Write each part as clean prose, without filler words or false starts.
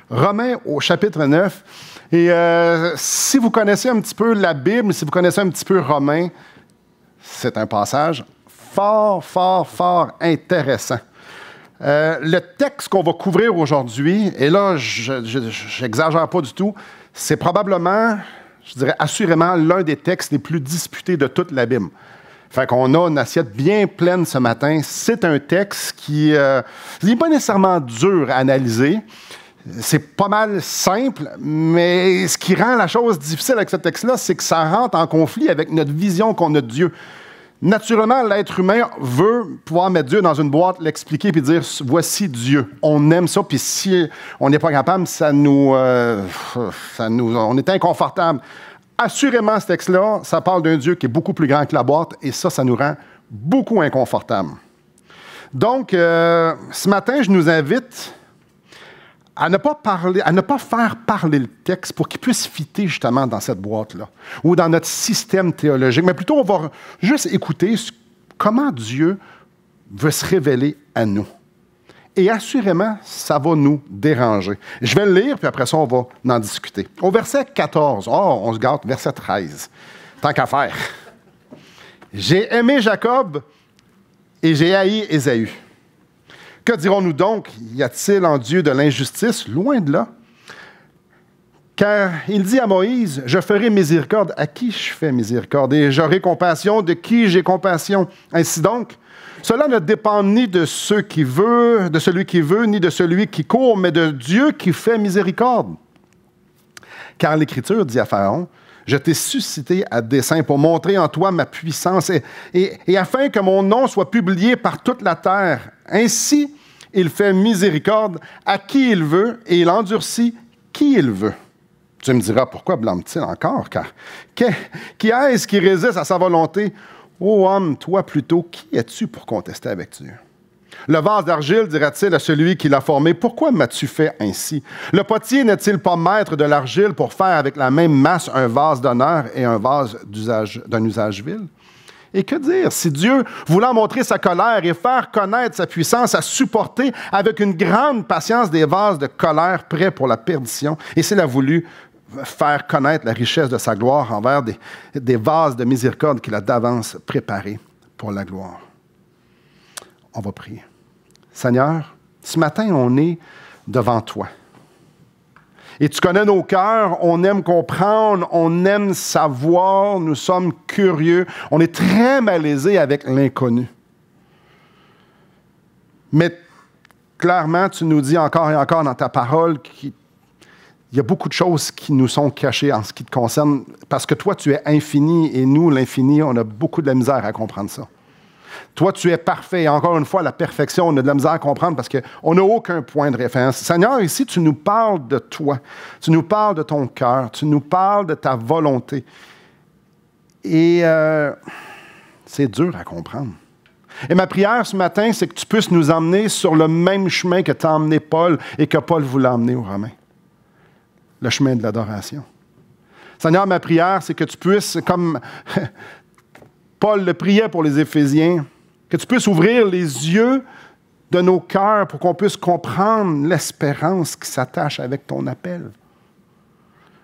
Romains au chapitre 9. Et si vous connaissez un petit peu la Bible, si vous connaissez un petit peu Romains, c'est un passage fort, fort, fort intéressant. Le texte qu'on va couvrir aujourd'hui, et là, je n'exagère pas du tout, c'est probablement, je dirais assurément, l'un des textes les plus disputés de toute la Bible. Fait qu'on a une assiette bien pleine ce matin. C'est un texte qui n'est pas nécessairement dur à analyser. C'est pas mal simple, mais ce qui rend la chose difficile avec ce texte-là, c'est que ça rentre en conflit avec notre vision qu'on a de Dieu. Naturellement, l'être humain veut pouvoir mettre Dieu dans une boîte, l'expliquer puis dire « Voici Dieu ». On aime ça, puis si on n'est pas capable, on est inconfortable. Assurément, ce texte-là, ça parle d'un Dieu qui est beaucoup plus grand que la boîte, et ça nous rend beaucoup inconfortables. Donc, ce matin, je nous invite à ne pas faire parler le texte pour qu'il puisse fitter justement dans cette boîte-là, ou dans notre système théologique, mais plutôt on va juste écouter comment Dieu veut se révéler à nous. Et assurément, ça va nous déranger. Je vais le lire, puis après ça, on va en discuter. Au verset 14, on se gâte, verset 13, tant qu'à faire. « J'ai aimé Jacob et j'ai haï Ésaü. Que dirons-nous donc? Y a-t-il en Dieu de l'injustice? Loin de là. Car il dit à Moïse, « Je ferai miséricorde à qui je fais miséricorde, et j'aurai compassion de qui j'ai compassion. Ainsi donc, cela ne dépend ni de celui qui veut, ni de celui qui court, mais de Dieu qui fait miséricorde. Car l'Écriture dit à Pharaon, « Je t'ai suscité à dessein pour montrer en toi ma puissance et afin que mon nom soit publié par toute la terre. Ainsi, il fait miséricorde à qui il veut et il endurcit qui il veut. » Tu me diras, pourquoi blâme-t-il encore? Car qui est-ce qui résiste à sa volonté? Ô homme, toi plutôt, qui es-tu pour contester avec Dieu? Le vase d'argile dira-t-il à celui qui l'a formé, « Pourquoi m'as-tu fait ainsi? » Le potier n'est-il pas maître de l'argile pour faire avec la même masse un vase d'honneur et un vase d'un usage vil? Et que dire, si Dieu, voulant montrer sa colère et faire connaître sa puissance, a supporté avec une grande patience des vases de colère prêts pour la perdition, et s'il a voulu faire connaître la richesse de sa gloire envers des vases de miséricorde qu'il a d'avance préparés pour la gloire. On va prier. Seigneur, ce matin, on est devant toi. Et tu connais nos cœurs, on aime comprendre, on aime savoir, nous sommes curieux, on est très malaisés avec l'inconnu. Mais clairement, tu nous dis encore et encore dans ta parole qu'il y a beaucoup de choses qui nous sont cachées en ce qui te concerne, parce que toi, tu es infini, et nous, l'infini, on a beaucoup de la misère à comprendre ça. Toi, tu es parfait. Et encore une fois, la perfection, on a de la misère à comprendre parce qu'on n'a aucun point de référence. Seigneur, ici, tu nous parles de toi. Tu nous parles de ton cœur. Tu nous parles de ta volonté. Et c'est dur à comprendre. Et ma prière ce matin, c'est que tu puisses nous emmener sur le même chemin que tu as emmené Paul et que Paul voulait emmener aux Romains. Le chemin de l'adoration. Seigneur, ma prière, c'est que tu puisses, comme Paul le priait pour les Éphésiens, que tu puisses ouvrir les yeux de nos cœurs pour qu'on puisse comprendre l'espérance qui s'attache avec ton appel.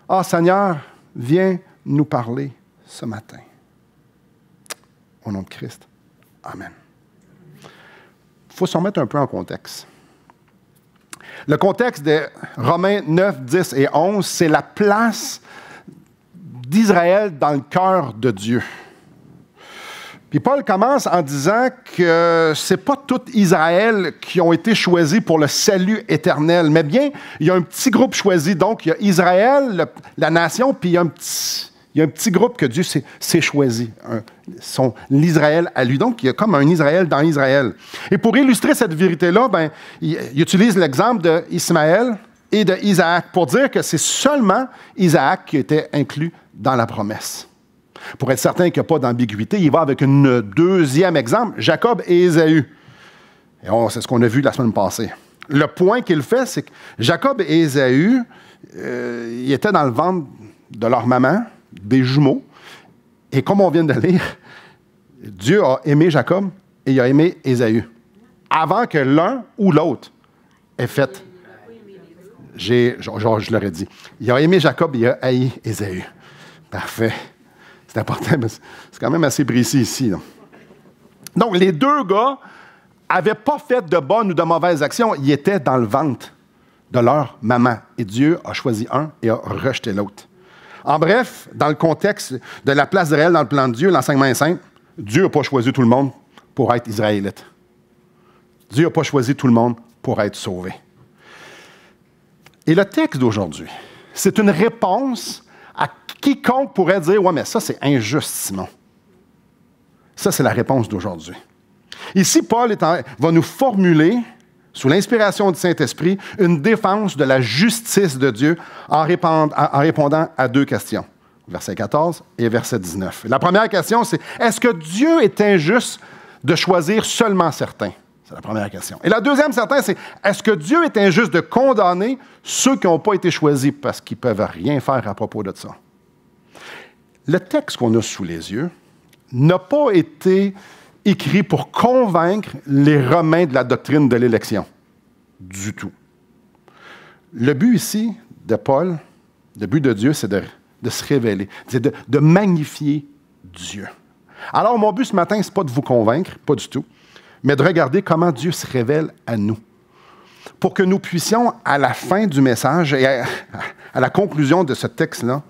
Ah, Seigneur, viens nous parler ce matin. Au nom de Christ. Amen. Il faut se remettre un peu en contexte. Le contexte de Romains 9, 10 et 11, c'est la place d'Israël dans le cœur de Dieu. Puis Paul commence en disant que ce n'est pas tout Israël qui ont été choisis pour le salut éternel, mais bien, il y a un petit groupe choisi. Donc, il y a Israël, la nation, puis il y a un petit groupe que Dieu s'est choisi, l'Israël à lui. Donc, il y a comme un Israël dans Israël. Et pour illustrer cette vérité-là, il utilise l'exemple d'Ismaël et d'Isaac pour dire que c'est seulement Isaac qui était inclus dans la promesse. Pour être certain qu'il n'y a pas d'ambiguïté, il va avec un deuxième exemple, Jacob et Ésaü. Et c'est ce qu'on a vu la semaine passée. Le point qu'il fait, c'est que Jacob et Ésaü, ils étaient dans le ventre de leur maman, des jumeaux. Et comme on vient de lire, Dieu a aimé Jacob et il a aimé Ésaü. Avant que l'un ou l'autre ait fait. je leur ai dit, il a aimé Jacob et il a haï Ésaü. Parfait. C'est important, mais c'est quand même assez précis ici. Là. Donc, les deux gars n'avaient pas fait de bonnes ou de mauvaises actions. Ils étaient dans le ventre de leur maman. Et Dieu a choisi un et a rejeté l'autre. En bref, dans le contexte de la place d'Israël dans le plan de Dieu, l'enseignement est simple. Dieu n'a pas choisi tout le monde pour être israélite. Dieu n'a pas choisi tout le monde pour être sauvé. Et le texte d'aujourd'hui, c'est une réponse à quiconque pourrait dire « Ouais, mais ça, c'est injuste, Simon. » Ça, c'est la réponse d'aujourd'hui. Ici, Paul va nous formuler, sous l'inspiration du Saint-Esprit, une défense de la justice de Dieu en répondant à deux questions. Verset 14 et verset 19. La première question, c'est « Est-ce que Dieu est injuste de choisir seulement certains? » C'est la première question. Et la deuxième, c'est « Est-ce que Dieu est injuste de condamner ceux qui n'ont pas été choisis parce qu'ils ne peuvent rien faire à propos de ça? » Le texte qu'on a sous les yeux n'a pas été écrit pour convaincre les Romains de la doctrine de l'élection. Du tout. Le but ici de Paul, le but de Dieu, c'est de se révéler, c'est de magnifier Dieu. Alors, mon but ce matin, ce n'est pas de vous convaincre, pas du tout, mais de regarder comment Dieu se révèle à nous. Pour que nous puissions, à la fin du message et à la conclusion de ce texte-là,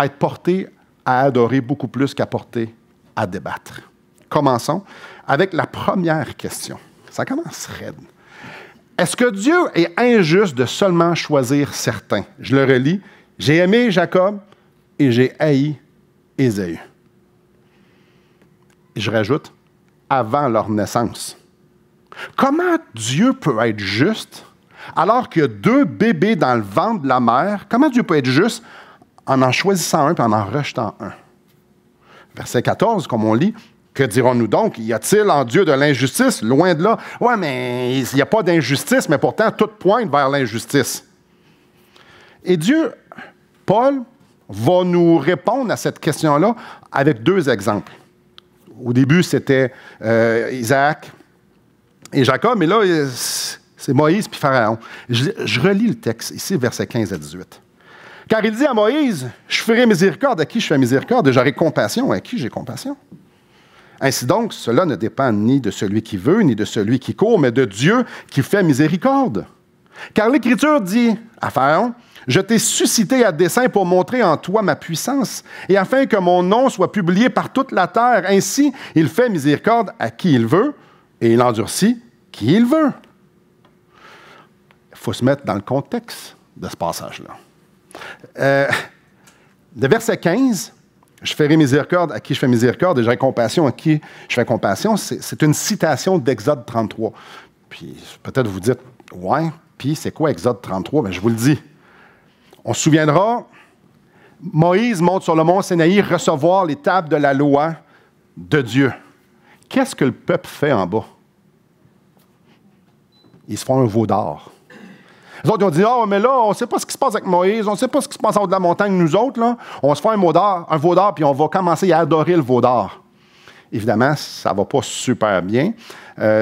être portés à adorer beaucoup plus qu'à porter à débattre. Commençons avec la première question. Ça commence raide. Est-ce que Dieu est injuste de seulement choisir certains? Je le relis. J'ai aimé Jacob et j'ai haï Ésaü. Et je rajoute, avant leur naissance. Comment Dieu peut être juste alors qu'il y a deux bébés dans le ventre de la mère? Comment Dieu peut être juste en choisissant un et en rejetant un? Verset 14, comme on lit, « Que dirons-nous donc? Y a-t-il en Dieu de l'injustice? Loin de là. Ouais, mais il n'y a pas d'injustice, mais pourtant, tout pointe vers l'injustice. » Et Dieu, Paul, va nous répondre à cette question-là avec deux exemples. Au début, c'était Isaac et Jacob, mais là, c'est Moïse puis Pharaon. Je relis le texte, ici, versets 15 à 18. « Car il dit à Moïse, « Je ferai miséricorde à qui je fais miséricorde, et j'aurai compassion à qui j'ai compassion. » Ainsi donc, cela ne dépend ni de celui qui veut, ni de celui qui court, mais de Dieu qui fait miséricorde. Car l'Écriture dit à Pharaon, « Je t'ai suscité à dessein pour montrer en toi ma puissance, et afin que mon nom soit publié par toute la terre. Ainsi, il fait miséricorde à qui il veut, et il endurcit qui il veut. » Il faut se mettre dans le contexte de ce passage-là. De verset 15, « Je ferai miséricorde à qui je fais miséricorde, et j'aurai compassion à qui je fais compassion. » C'est une citation d'Exode 33. Puis peut-être vous dites, « Ouais, puis c'est quoi Exode 33? » Bien, je vous le dis. On se souviendra, Moïse monte sur le mont Sinaï recevoir les tables de la loi de Dieu. Qu'est-ce que le peuple fait en bas? Ils se font un veau d'or. Les autres ils ont dit, « Ah, mais là, on ne sait pas ce qui se passe avec Moïse, on ne sait pas ce qui se passe en haut de la montagne, nous autres, là. On se fait un veau d'or, puis on va commencer à adorer le veau d'or. » Évidemment, ça ne va pas super bien.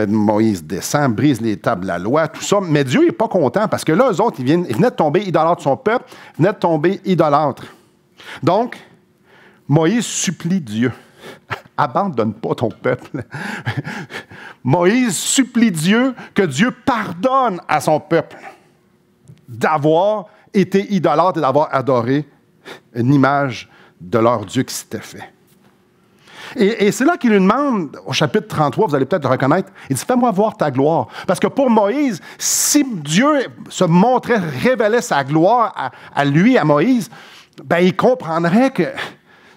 Moïse descend, brise les tables de la loi, tout ça. Mais Dieu n'est pas content parce que là, eux autres, ils venaient de tomber idolâtres. Son peuple venait de tomber idolâtre. Donc, Moïse supplie Dieu. Abandonne pas ton peuple. Moïse supplie Dieu que Dieu pardonne à son peuple d'avoir été idolâtre et d'avoir adoré une image de leur Dieu qui s'était fait. Et c'est là qu'il lui demande, au chapitre 33, vous allez peut-être le reconnaître, il dit, « Fais-moi voir ta gloire. » Parce que pour Moïse, si Dieu se montrait, révélait sa gloire à lui, à Moïse, ben il comprendrait que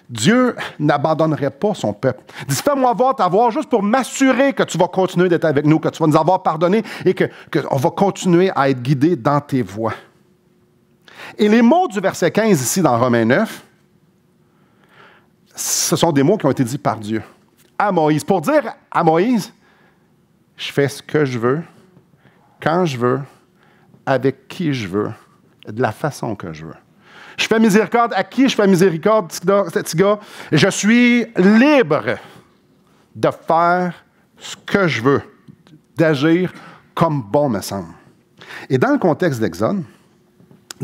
Dieu n'abandonnerait pas son peuple. Il dit, « Fais-moi voir ta gloire juste pour m'assurer que tu vas continuer d'être avec nous, que tu vas nous avoir pardonné et qu'on va continuer à être guidé dans tes voies. » Et les mots du verset 15 ici dans Romains 9, ce sont des mots qui ont été dits par Dieu à Moïse. Pour dire à Moïse, je fais ce que je veux, quand je veux, avec qui je veux, de la façon que je veux. Je fais miséricorde à qui je fais miséricorde, petit gars. Je suis libre de faire ce que je veux, d'agir comme bon me semble. Et dans le contexte d'Exode,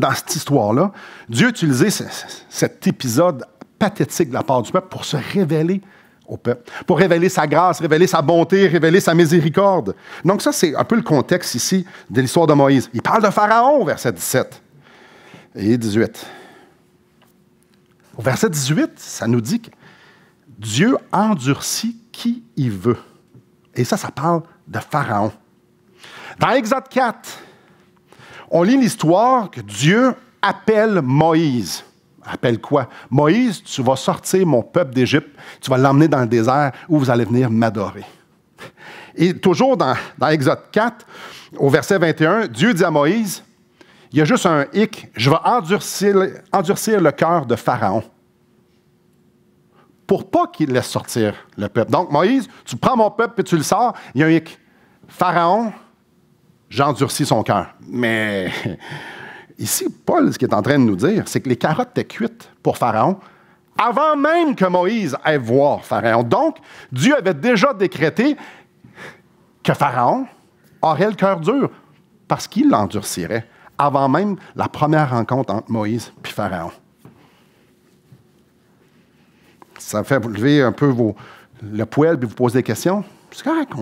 dans cette histoire-là, Dieu a utilisé cet épisode pathétique de la part du peuple pour se révéler au peuple, pour révéler sa grâce, révéler sa bonté, révéler sa miséricorde. Donc ça, c'est un peu le contexte ici de l'histoire de Moïse. Il parle de Pharaon, verset 17 et 18. Au verset 18, ça nous dit que Dieu endurcit qui il veut. Et ça parle de Pharaon. Dans Exode 4, on lit l'histoire que Dieu appelle Moïse. Appelle quoi? Moïse, tu vas sortir mon peuple d'Égypte, tu vas l'emmener dans le désert où vous allez venir m'adorer. Et toujours dans Exode 4, au verset 21, Dieu dit à Moïse, il y a juste un hic, je vais endurcir le cœur de Pharaon pour pas qu'il laisse sortir le peuple. Donc Moïse, tu prends mon peuple et tu le sors, il y a un hic. Pharaon, j'endurcis son cœur. Mais ici, Paul, ce qu'il est en train de nous dire, c'est que les carottes étaient cuites pour Pharaon avant même que Moïse aille voir Pharaon. Donc, Dieu avait déjà décrété que Pharaon aurait le cœur dur parce qu'il l'endurcirait avant même la première rencontre entre Moïse et Pharaon. Ça fait lever un peu le poil et vous poser des questions. C'est correct,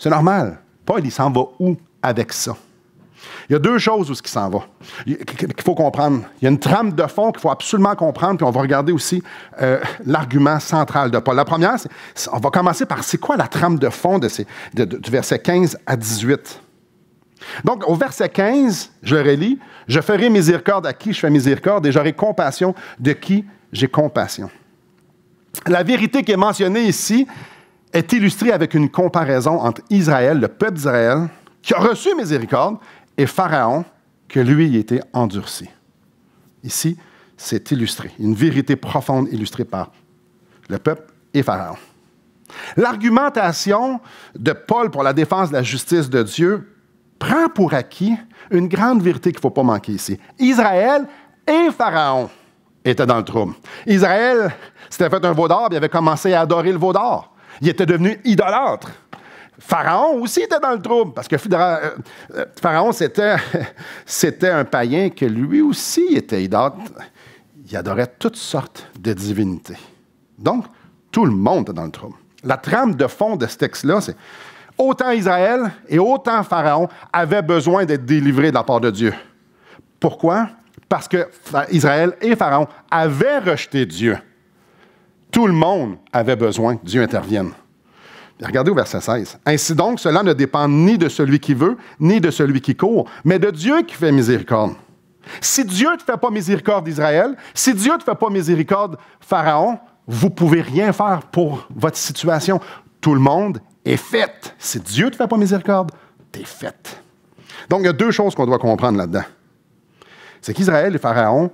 c'est normal. Paul, il s'en va où avec ça? Il y a deux choses où il s'en va, qu'il faut comprendre. Il y a une trame de fond qu'il faut absolument comprendre, puis on va regarder aussi l'argument central de Paul. La première, on va commencer par c'est quoi la trame de fond du verset 15 à 18. Donc, au verset 15, je le relis, « Je ferai miséricorde à qui je fais miséricorde et j'aurai compassion de qui j'ai compassion. » La vérité qui est mentionnée ici est illustrée avec une comparaison entre Israël, le peuple d'Israël, qui a reçu miséricorde, et Pharaon, que lui était endurci. Ici, c'est illustré, une vérité profonde illustrée par le peuple et Pharaon. L'argumentation de Paul pour la défense de la justice de Dieu prend pour acquis une grande vérité qu'il ne faut pas manquer ici. Israël et Pharaon étaient dans le trouble. Israël s'était fait un veau d'or, il avait commencé à adorer le veau d'or. Il était devenu idolâtre. Pharaon aussi était dans le trouble, parce que Pharaon, c'était un païen que lui aussi était idolâtre. Il adorait toutes sortes de divinités. Donc, tout le monde est dans le trouble. La trame de fond de ce texte-là, c'est autant Israël et autant Pharaon avaient besoin d'être délivrés de la part de Dieu. Pourquoi? Parce que Israël et Pharaon avaient rejeté Dieu. Tout le monde avait besoin que Dieu intervienne. Regardez au verset 16. « Ainsi donc, cela ne dépend ni de celui qui veut, ni de celui qui court, mais de Dieu qui fait miséricorde. Si Dieu ne fait pas miséricorde d'Israël, si Dieu ne fait pas miséricorde Pharaon, vous ne pouvez rien faire pour votre situation. Tout le monde est fait. Si Dieu ne fait pas miséricorde, tu es fait. » Donc, il y a deux choses qu'on doit comprendre là-dedans. C'est qu'Israël et Pharaon,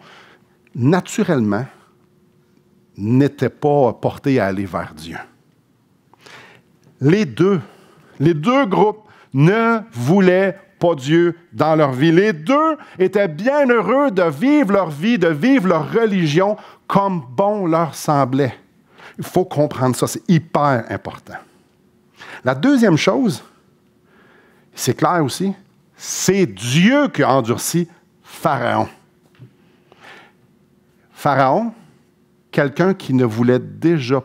naturellement, n'étaient pas portés à aller vers Dieu. Les deux groupes ne voulaient pas Dieu dans leur vie. Les deux étaient bien heureux de vivre leur vie, de vivre leur religion comme bon leur semblait. Il faut comprendre ça, c'est hyper important. La deuxième chose, c'est clair aussi, c'est Dieu qui a endurci Pharaon. Pharaon, quelqu'un qui ne voulait déjà...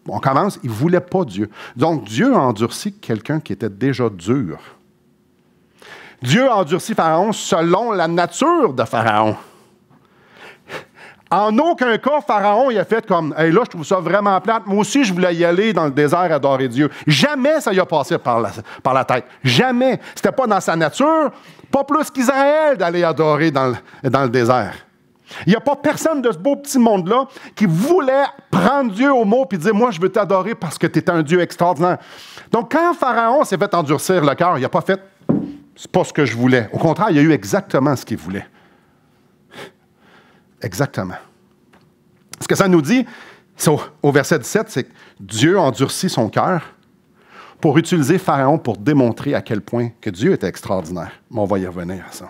On commence, il ne voulait pas Dieu. Donc, Dieu a endurci quelqu'un qui était déjà dur. Dieu a endurci Pharaon selon la nature de Pharaon. En aucun cas, Pharaon, il a fait comme « Hey, là, je trouve ça vraiment plate. Moi aussi, je voulais y aller dans le désert adorer Dieu. » Jamais ça y a passé par la tête. Jamais. Ce n'était pas dans sa nature, pas plus qu'Israël d'aller adorer dans le désert. Il n'y a pas personne de ce beau petit monde-là qui voulait prendre Dieu au mot et dire « Moi, je veux t'adorer parce que tu es un Dieu extraordinaire. » Donc, quand Pharaon s'est fait endurcir le cœur, il n'a pas fait « C'est pas ce que je voulais. » Au contraire, il a eu exactement ce qu'il voulait. Exactement. Ce que ça nous dit, c'est au verset 17, c'est que Dieu endurcit son cœur pour utiliser Pharaon pour démontrer à quel point que Dieu était extraordinaire. Mais on va y revenir à ça.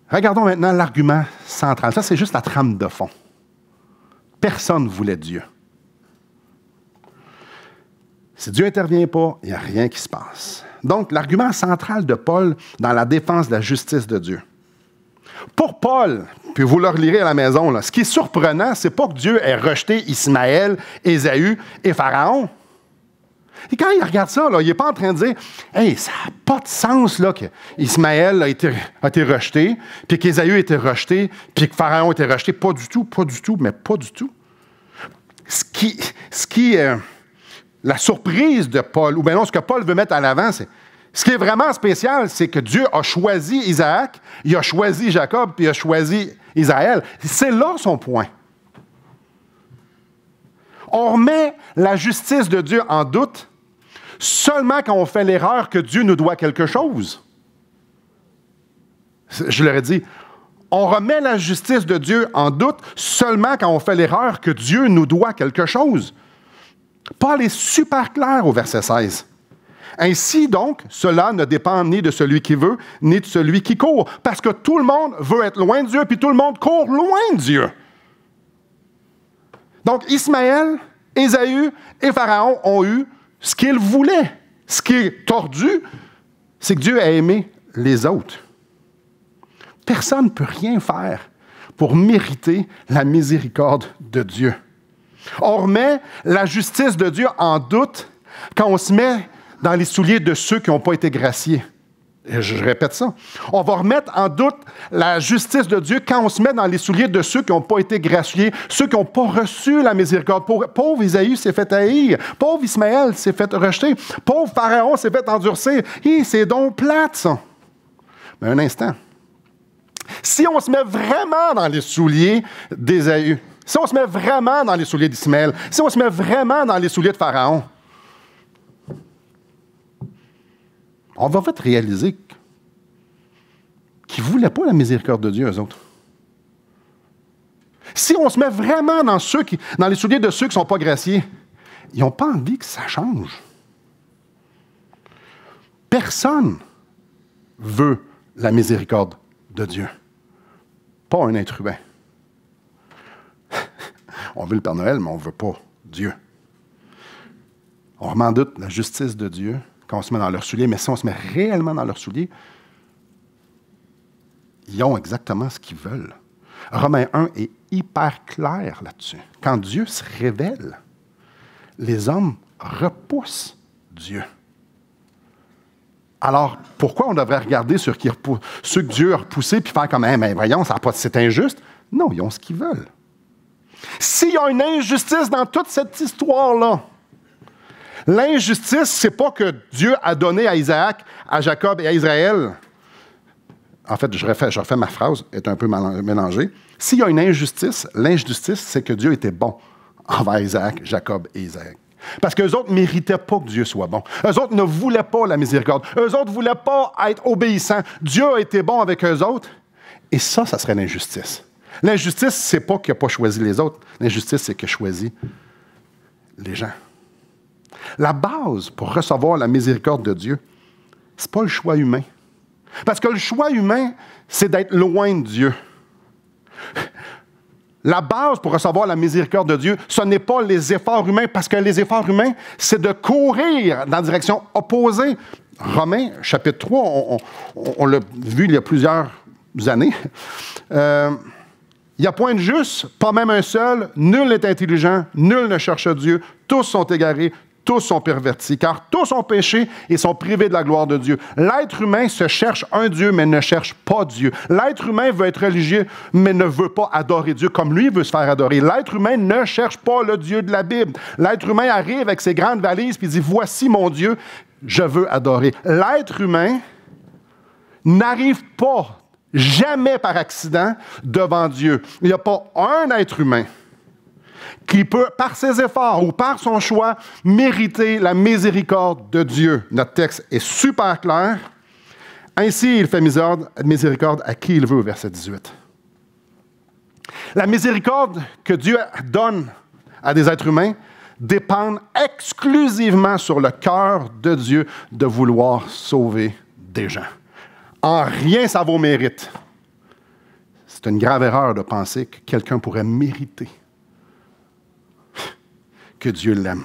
Regardons maintenant l'argument central. Ça, c'est juste la trame de fond. Personne ne voulait Dieu. Si Dieu n'intervient pas, il n'y a rien qui se passe. Donc, l'argument central de Paul dans la défense de la justice de Dieu. Pour Paul, puis vous le relirez à la maison, là, ce qui est surprenant, c'est pas que Dieu ait rejeté Ismaël, Ésaü et Pharaon. Et quand il regarde ça, là, il n'est pas en train de dire « Hey, ça n'a pas de sens là, qu'Ismaël a été rejeté, puis qu'Ésaü a été rejeté, puis que Pharaon a été rejeté. » Pas du tout, mais pas du tout. La surprise de Paul, ou bien non, ce que Paul veut mettre en avant, c'est ce qui est vraiment spécial, c'est que Dieu a choisi Isaac, il a choisi Jacob, puis il a choisi Israël. C'est là son point. On remet la justice de Dieu en doute seulement quand on fait l'erreur que Dieu nous doit quelque chose. Je leur ai dit, on remet la justice de Dieu en doute seulement quand on fait l'erreur que Dieu nous doit quelque chose. Paul est super clair au verset 16. Ainsi donc, cela ne dépend ni de celui qui veut, ni de celui qui court, parce que tout le monde veut être loin de Dieu, puis tout le monde court loin de Dieu. Donc, Ismaël, Ésaü et Pharaon ont eu ce qu'ils voulaient. Ce qui est tordu, c'est que Dieu a aimé les autres. Personne ne peut rien faire pour mériter la miséricorde de Dieu. On remet la justice de Dieu en doute quand on se met dans les souliers de ceux qui n'ont pas été graciés. Et je répète ça. On va remettre en doute la justice de Dieu quand on se met dans les souliers de ceux qui n'ont pas été graciés, ceux qui n'ont pas reçu la miséricorde. Pauvre Isaïe s'est fait haïr. Pauvre Ismaël s'est fait rejeter. Pauvre Pharaon s'est fait endurcir. C'est donc plate, ça. Mais un instant. Si on se met vraiment dans les souliers d'Ésaü, si on se met vraiment dans les souliers d'Ismaël, si on se met vraiment dans les souliers de Pharaon, on va vite réaliser qu'ils ne voulaient pas la miséricorde de Dieu, eux autres. Si on se met vraiment dans les souliers de ceux qui ne sont pas graciés, ils n'ont pas envie que ça change. Personne veut la miséricorde de Dieu. Pas un être humain. On veut le Père Noël, mais on ne veut pas Dieu. On remet en doute la justice de Dieu quand on se met dans leurs souliers, mais si on se met réellement dans leurs souliers, ils ont exactement ce qu'ils veulent. Romains 1 est hyper clair là-dessus. Quand Dieu se révèle, les hommes repoussent Dieu. Alors, pourquoi on devrait regarder ceux que Dieu a repoussés puis faire comme, mais voyons, c'est injuste? Non, ils ont ce qu'ils veulent. S'il y a une injustice dans toute cette histoire-là, l'injustice, c'est pas que Dieu a donné à Isaac, à Jacob et à Israël. En fait, je refais ma phrase, est un peu mélangée. S'il y a une injustice, l'injustice, c'est que Dieu était bon envers Isaac, Jacob et Isaac. Parce qu'eux autres ne méritaient pas que Dieu soit bon. Eux autres ne voulaient pas la miséricorde. Eux autres ne voulaient pas être obéissants. Dieu a été bon avec eux autres. Et ça serait l'injustice. L'injustice, c'est pas qu'il n'a pas choisi les autres. L'injustice, c'est qu'il a choisi les gens. La base pour recevoir la miséricorde de Dieu, ce n'est pas le choix humain. Parce que le choix humain, c'est d'être loin de Dieu. La base pour recevoir la miséricorde de Dieu, ce n'est pas les efforts humains, parce que les efforts humains, c'est de courir dans la direction opposée. Romains, chapitre 3, on l'a vu il y a plusieurs années. Il n'y a point de juste, pas même un seul, nul n'est intelligent, nul ne cherche Dieu, tous sont égarés, tous sont pervertis, car tous ont péché et sont privés de la gloire de Dieu. L'être humain se cherche un Dieu, mais ne cherche pas Dieu. L'être humain veut être religieux, mais ne veut pas adorer Dieu comme lui veut se faire adorer. L'être humain ne cherche pas le Dieu de la Bible. L'être humain arrive avec ses grandes valises et dit « Voici mon Dieu, je veux adorer ». L'être humain n'arrive pas, jamais par accident, devant Dieu. Il n'y a pas un être humain qui peut, par ses efforts ou par son choix, mériter la miséricorde de Dieu. Notre texte est super clair. Ainsi, il fait miséricorde à qui il veut, verset 18. La miséricorde que Dieu donne à des êtres humains dépend exclusivement sur le cœur de Dieu de vouloir sauver des gens. En rien ça vaut mérite. C'est une grave erreur de penser que quelqu'un pourrait mériter que Dieu l'aime.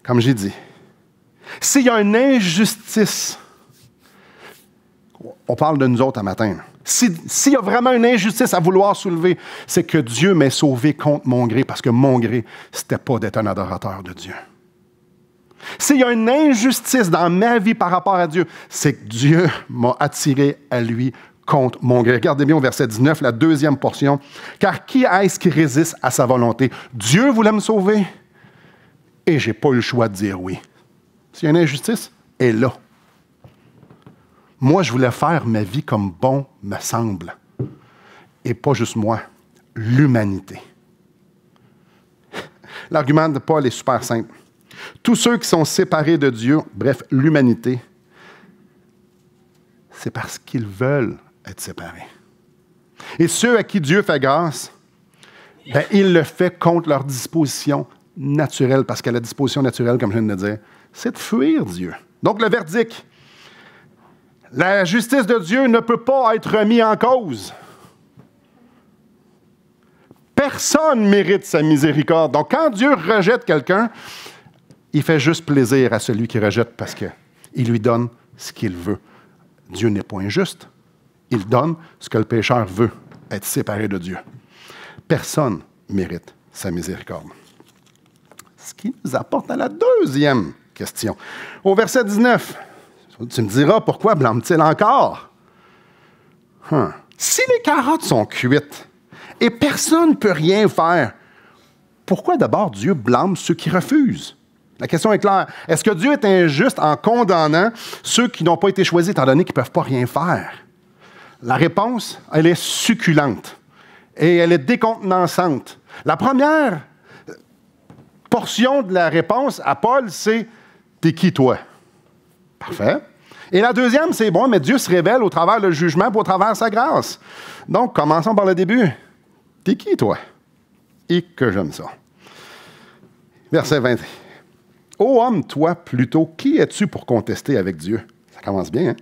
comme j'ai dit, s'il y a une injustice, on parle de nous autres un matin, s'il y a vraiment une injustice à vouloir soulever, c'est que Dieu m'ait sauvé contre mon gré, parce que mon gré, c'était pas d'être un adorateur de Dieu. S'il y a une injustice dans ma vie par rapport à Dieu, c'est que Dieu m'a attiré à lui contre mon gré. Regardez bien au verset 19, la deuxième portion. « Car qui est-ce qui résiste à sa volonté? Dieu voulait me sauver et je n'ai pas eu le choix de dire oui. » S'il y a une injustice, elle est là. Moi, je voulais faire ma vie comme bon me semble. Et pas juste moi, l'humanité. L'argument de Paul est super simple. Tous ceux qui sont séparés de Dieu, bref, l'humanité, c'est parce qu'ils veulent être séparés. Et ceux à qui Dieu fait grâce, ben, il le fait contre leur disposition naturelle, parce que la disposition naturelle, comme je viens de le dire, c'est de fuir Dieu. Donc, le verdict, la justice de Dieu ne peut pas être remise en cause. Personne ne mérite sa miséricorde. Donc, quand Dieu rejette quelqu'un, il fait juste plaisir à celui qui rejette parce qu'il lui donne ce qu'il veut. Dieu n'est pas injuste. Il donne ce que le pécheur veut, être séparé de Dieu. Personne ne mérite sa miséricorde. Ce qui nous apporte à la deuxième question. Au verset 19, tu me diras, pourquoi blâme-t-il encore? Si les carottes sont cuites et personne ne peut rien faire, pourquoi d'abord Dieu blâme ceux qui refusent? La question est claire. Est-ce que Dieu est injuste en condamnant ceux qui n'ont pas été choisis, étant donné qu'ils ne peuvent pas rien faire? La réponse, elle est succulente et elle est décontenançante. La première portion de la réponse à Paul, c'est « T'es qui, toi? » Parfait. Et la deuxième, c'est « Bon, mais Dieu se révèle au travers le jugement et au travers sa grâce. » Donc, commençons par le début. « T'es qui, toi? » Et que j'aime ça. Verset 20. « Ô homme, toi, plutôt, qui es-tu pour contester avec Dieu? » Ça commence bien, hein?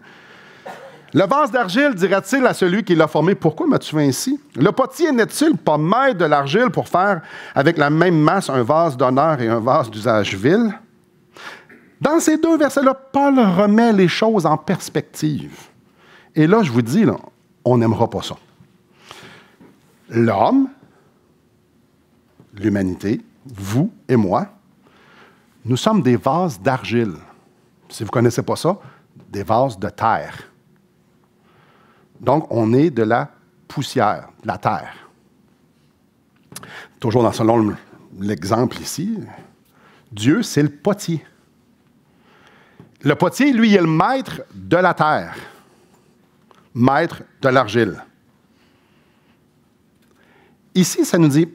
Le vase d'argile dira-t-il à celui qui l'a formé, « Pourquoi m'as-tu fait ainsi? » Le potier n'est-il pas maître de l'argile pour faire avec la même masse un vase d'honneur et un vase d'usage vil? Dans ces deux versets-là, Paul remet les choses en perspective. Et là, je vous dis, là, on n'aimera pas ça. L'homme, l'humanité, vous et moi, nous sommes des vases d'argile. Si vous ne connaissez pas ça, des vases de terre. Donc, on est de la poussière, de la terre. Toujours selon l'exemple ici, Dieu, c'est le potier. Le potier, lui, il est le maître de la terre, maître de l'argile. Ici, ça nous dit,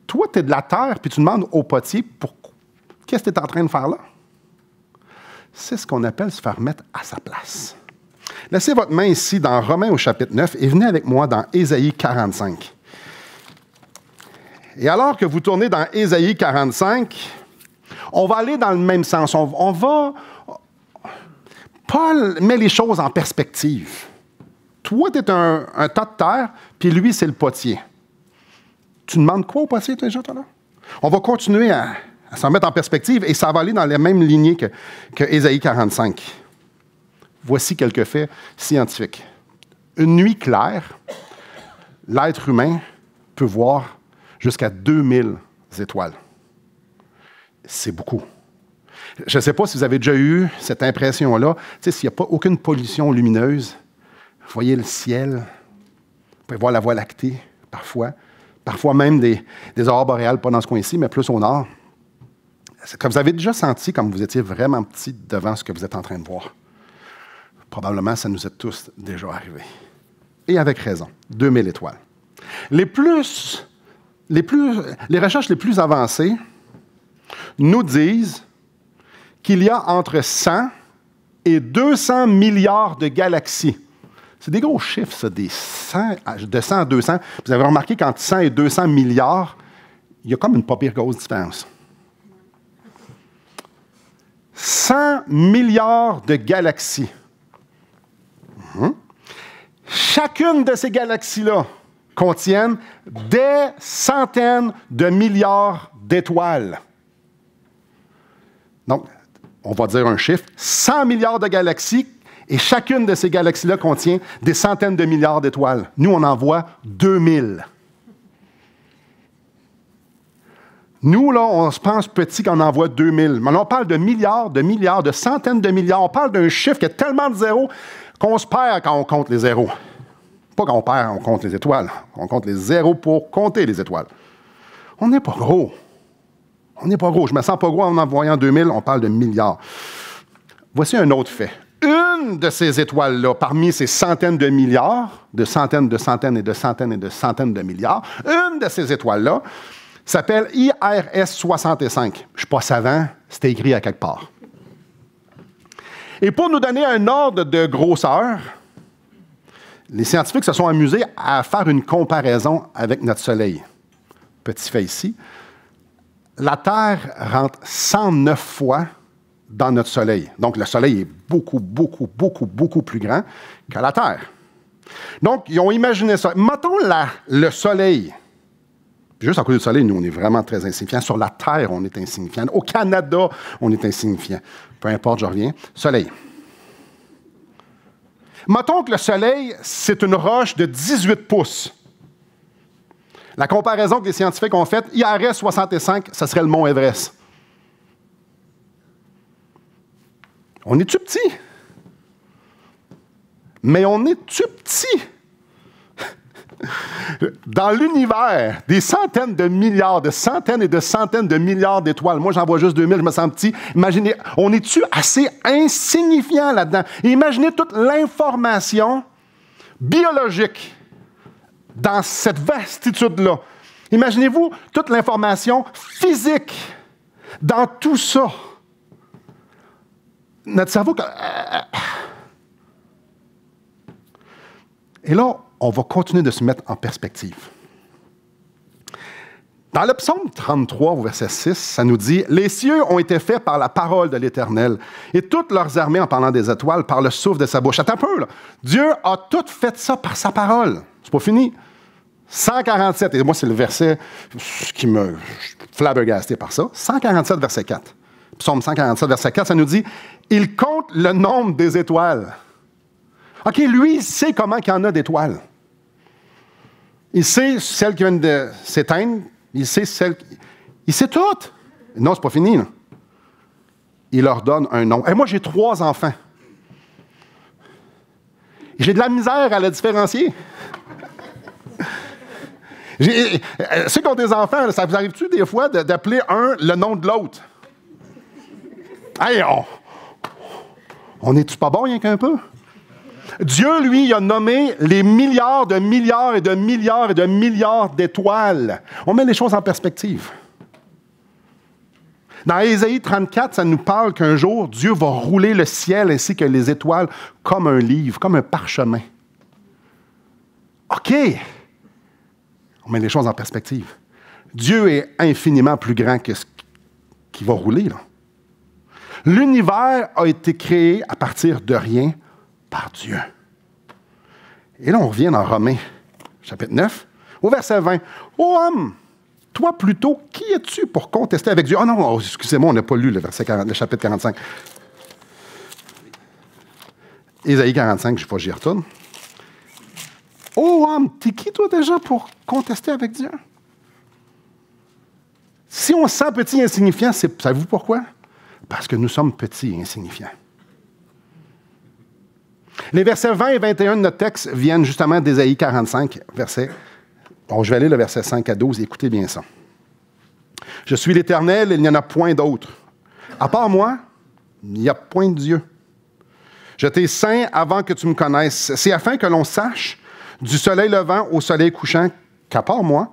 toi, tu es de la terre, puis tu demandes au potier, qu'est-ce que tu es en train de faire là? C'est ce qu'on appelle se faire mettre à sa place. Laissez votre main ici dans Romains au chapitre 9 et venez avec moi dans Ésaïe 45. Et alors que vous tournez dans Ésaïe 45, on va aller dans le même sens. Paul met les choses en perspective. Toi, tu es un tas de terre, puis lui, c'est le potier. Tu demandes quoi au potier, toi, déjà, là? On va continuer à s'en mettre en perspective et ça va aller dans la même lignée que Ésaïe 45. Voici quelques faits scientifiques. Une nuit claire, l'être humain peut voir jusqu'à 2000 étoiles. C'est beaucoup. Je ne sais pas si vous avez déjà eu cette impression-là. Tu sais, s'il n'y a pas aucune pollution lumineuse, vous voyez le ciel, vous pouvez voir la Voie lactée, parfois même des aurores boréales, pas dans ce coin-ci, mais plus au nord. C'est comme vous avez déjà senti comme vous étiez vraiment petit devant ce que vous êtes en train de voir. Probablement, ça nous est tous déjà arrivé. Et avec raison, 2000 étoiles. Les recherches les plus avancées nous disent qu'il y a entre 100 et 200 milliards de galaxies. C'est des gros chiffres, ça, de 100 à 200. Vous avez remarqué qu'entre 100 et 200 milliards, il y a comme une pas pire grosse différence. 100 milliards de galaxies. Chacune de ces galaxies-là contiennent des centaines de milliards d'étoiles. Donc, on va dire un chiffre, 100 milliards de galaxies, et chacune de ces galaxies-là contient des centaines de milliards d'étoiles. Nous, on en voit 2000. Nous, là, on se pense petit quand on en voit 2000. Mais là, on parle de milliards, de centaines de milliards. On parle d'un chiffre qui a tellement de zéros qu'on se perd quand on compte les zéros. Pas quand on perd, on compte les étoiles. On compte les zéros pour compter les étoiles. On n'est pas gros. On n'est pas gros. Je me sens pas gros en voyant 2000, on parle de milliards. Voici un autre fait. Une de ces étoiles-là, parmi ces centaines de milliards, de centaines et de centaines et de centaines de milliards, une de ces étoiles-là s'appelle IRS 65. Je ne suis pas savant, c'était écrit à quelque part. Et pour nous donner un ordre de grosseur, les scientifiques se sont amusés à faire une comparaison avec notre Soleil. Petit fait ici. La Terre rentre 109 fois dans notre Soleil. Donc, le Soleil est beaucoup, beaucoup, beaucoup, beaucoup plus grand que la Terre. Donc, ils ont imaginé ça. Mettons le Soleil. Juste à côté du Soleil, nous, on est vraiment très insignifiants. Sur la Terre, on est insignifiants. Au Canada, on est insignifiants. Peu importe, je reviens. Soleil. Mettons que le Soleil, c'est une roche de 18 pouces. La comparaison que les scientifiques ont faite, IRS 65, ça serait le mont Everest. On est-tu petit? Mais on est-tu petit? Dans l'univers, des centaines de milliards, de centaines et de centaines de milliards d'étoiles. Moi, j'en vois juste 2000, je me sens petit. Imaginez, on est-tu assez insignifiant là-dedans? Et imaginez toute l'information biologique dans cette vastitude-là. Imaginez-vous toute l'information physique dans tout ça. Notre cerveau... Et là, on va continuer de se mettre en perspective. Dans le psaume 33, au verset 6, ça nous dit « Les cieux ont été faits par la parole de l'Éternel, et toutes leurs armées en parlant des étoiles, par le souffle de sa bouche. » Attends un peu, là. Dieu a tout fait ça par sa parole. C'est pas fini. 147, et moi, c'est le verset qui me flabbergasté par ça. 147, verset 4. Psaume 147, verset 4, ça nous dit « Il compte le nombre des étoiles. » OK, lui, il sait comment il y en a d'étoiles. Il sait celles qui viennent de s'éteindre. Il sait celles... Il sait toutes. Non, c'est pas fini, là. Il leur donne un nom. Et moi, j'ai 3 enfants. J'ai de la misère à la différencier. Ceux qui ont des enfants, ça vous arrive-tu des fois d'appeler un le nom de l'autre? Hey, on est-tu pas bon rien qu'un peu? Dieu, lui, il a nommé les milliards de milliards et de milliards et de milliards d'étoiles. On met les choses en perspective. Dans Ésaïe 34, ça nous parle qu'un jour, Dieu va rouler le ciel ainsi que les étoiles comme un livre, comme un parchemin. OK. On met les choses en perspective. Dieu est infiniment plus grand que ce qui va rouler, là. L'univers a été créé à partir de rien par Dieu. Et là, on revient dans Romains, chapitre 9, au verset 20. « Ô homme, toi plutôt, qui es-tu pour contester avec Dieu? » Oh non, excusez-moi, on n'a pas lu le chapitre 45. Ésaïe 45, je sais pas, j'y retourne. « Ô homme, t'es qui toi déjà pour contester avec Dieu? » Si on se sent petit et insignifiant, savez-vous pourquoi? Parce que nous sommes petits et insignifiants. Les versets 20 et 21 de notre texte viennent justement d'Ésaïe 45, verset. Bon, je vais aller le verset 5 à 12, écoutez bien ça. « Je suis l'Éternel, il n'y en a point d'autre. À part moi, il n'y a point de Dieu. Je t'ai saint avant que tu me connaisses. C'est afin que l'on sache, du soleil levant au soleil couchant, qu'à part moi,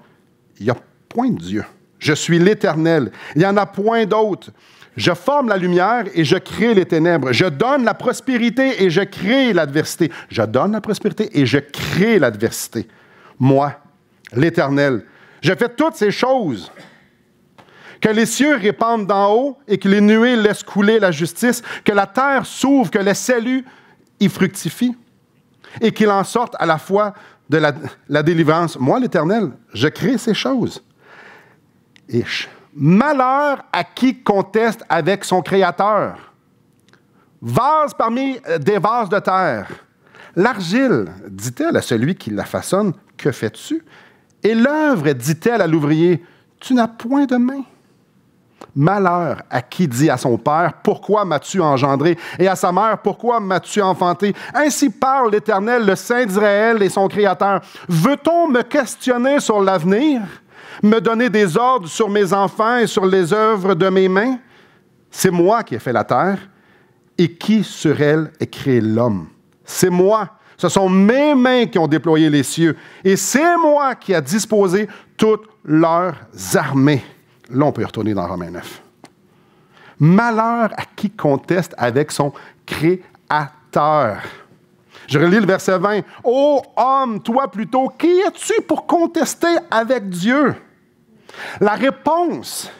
il n'y a point de Dieu. Je suis l'Éternel, il n'y en a point d'autre. Je forme la lumière et je crée les ténèbres. Je donne la prospérité et je crée l'adversité. Je donne la prospérité et je crée l'adversité. Moi, l'Éternel, je fais toutes ces choses. Que les cieux répandent d'en haut et que les nuées laissent couler la justice. Que la terre s'ouvre, que le salut y fructifie. Et qu'il en sorte à la fois de la délivrance. Moi, l'Éternel, je crée ces choses. Et Malheur à qui conteste avec son Créateur. Vase parmi des vases de terre. L'argile, dit-elle à celui qui la façonne, que fais-tu? Et l'œuvre, dit-elle à l'ouvrier, tu n'as point de main. Malheur à qui dit à son père, pourquoi m'as-tu engendré? Et à sa mère, pourquoi m'as-tu enfanté? Ainsi parle l'Éternel, le Saint d'Israël et son Créateur. Veut-on me questionner sur l'avenir? Me donner des ordres sur mes enfants et sur les œuvres de mes mains? C'est moi qui ai fait la terre, et qui sur elle est créé l'homme? C'est moi. Ce sont mes mains qui ont déployé les cieux, et c'est moi qui ai disposé toutes leurs armées. Là, on peut y retourner dans Romains 9. Malheur à qui conteste avec son Créateur. Je relis le verset 20. « Ô homme, toi plutôt, qui es-tu pour contester avec Dieu? » La réponse